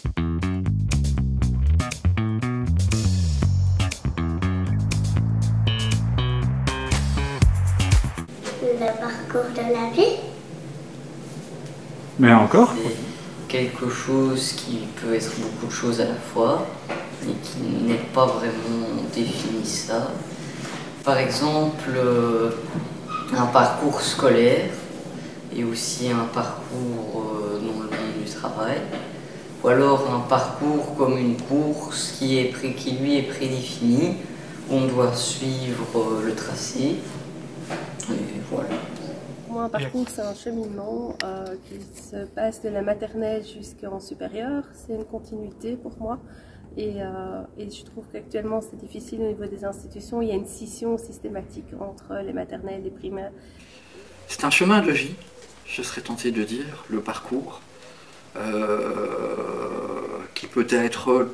Le parcours de la vie. Mais encore? Quelque chose qui peut être beaucoup de choses à la fois et qui n'est pas vraiment défini ça. Par exemple, un parcours scolaire et aussi un parcours dans le monde du travail. Ou alors un parcours comme une course qui lui est prédéfini, où on doit suivre le tracé. Et voilà. Pour moi, un parcours, c'est un cheminement qui se passe de la maternelle jusqu'en supérieur. C'est une continuité pour moi. Et je trouve qu'actuellement, c'est difficile au niveau des institutions. Il y a une scission systématique entre les maternelles et les primaires. C'est un chemin de vie, je serais tenté de dire, le parcours, qui peut être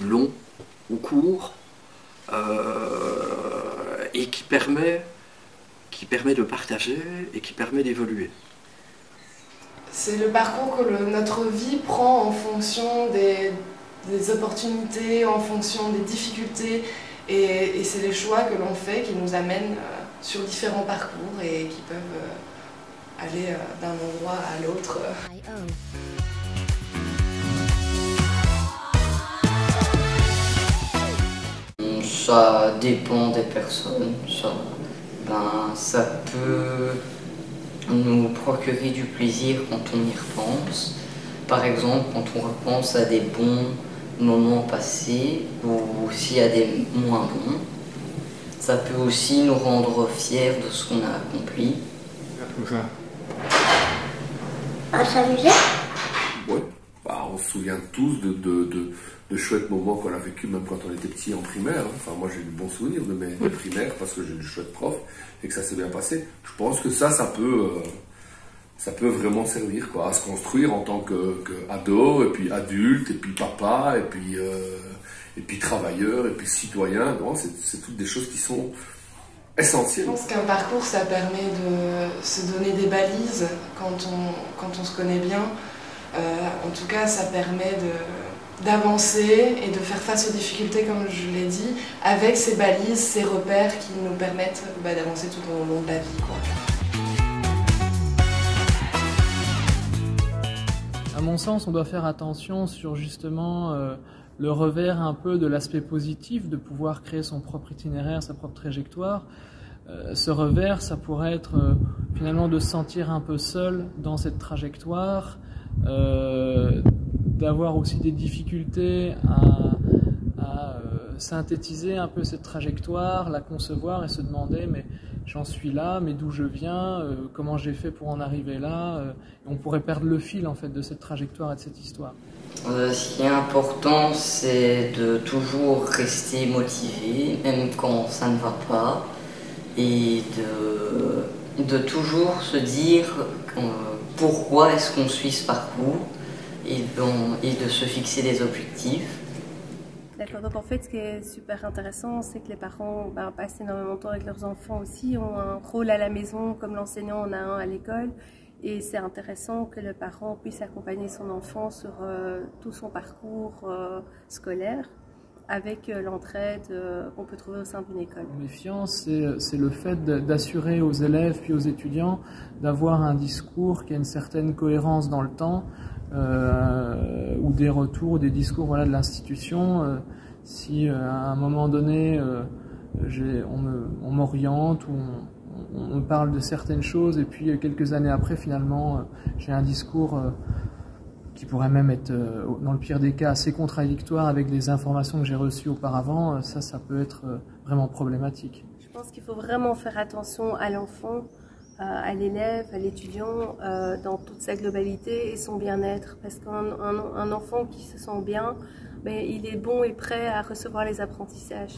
long ou court, et qui permet de partager et qui permet d'évoluer. C'est le parcours que notre vie prend en fonction des opportunités, en fonction des difficultés, et c'est les choix que l'on fait qui nous amènent sur différents parcours et qui peuvent aller d'un endroit à l'autre. Ça dépend des personnes. Ça peut nous procurer du plaisir quand on y repense. Par exemple, quand on repense à des bons moments passés ou aussi à des moins bons. Ça peut aussi nous rendre fiers de ce qu'on a accompli. À s'amuser. Oui, on se souvient tous de chouettes moments qu'on a vécu même quand on était petit en primaire. Enfin, moi j'ai eu de bons souvenirs de mes primaires parce que j'ai eu de chouettes profs et que ça s'est bien passé. Je pense que ça peut vraiment servir à se construire en tant qu'ado, et puis adulte, et puis papa, et puis travailleur, et puis citoyen. C'est toutes des choses qui sont essentielles. Je pense qu'un parcours, ça permet de se donner des balises quand on se connaît bien. En tout cas, ça permet d'avancer et de faire face aux difficultés, comme je l'ai dit, avec ces balises, ces repères qui nous permettent d'avancer tout au long de la vie. À mon sens, on doit faire attention sur justement le revers un peu de l'aspect positif, de pouvoir créer son propre itinéraire, sa propre trajectoire. Ce revers, ça pourrait être finalement de se sentir un peu seul dans cette trajectoire, d'avoir aussi des difficultés à synthétiser un peu cette trajectoire, la concevoir et se demander mais j'en suis là, mais d'où je viens, comment j'ai fait pour en arriver là. On pourrait perdre le fil en fait de cette trajectoire et de cette histoire. Ce qui est important, c'est de toujours rester motivé, même quand ça ne va pas, et de toujours se dire pourquoi est-ce qu'on suit ce parcours et de se fixer des objectifs. D'accord, donc en fait ce qui est super intéressant, c'est que les parents passent énormément de temps avec leurs enfants aussi, ont un rôle à la maison comme l'enseignant en a un à l'école. Et c'est intéressant que le parent puisse accompagner son enfant sur tout son parcours scolaire avec l'entraide qu'on peut trouver au sein d'une école. Méfiance, c'est le fait d'assurer aux élèves puis aux étudiants d'avoir un discours qui a une certaine cohérence dans le temps, ou des retours, ou des discours de l'institution. Si à un moment donné on m'oriente ou on parle de certaines choses et puis quelques années après finalement j'ai un discours qui pourrait même être dans le pire des cas assez contradictoire avec les informations que j'ai reçues auparavant, ça peut être vraiment problématique. Je pense qu'il faut vraiment faire attention à l'enfant, à l'élève, à l'étudiant dans toute sa globalité et son bien-être, parce qu'un enfant qui se sent bien, il est bon et prêt à recevoir les apprentissages.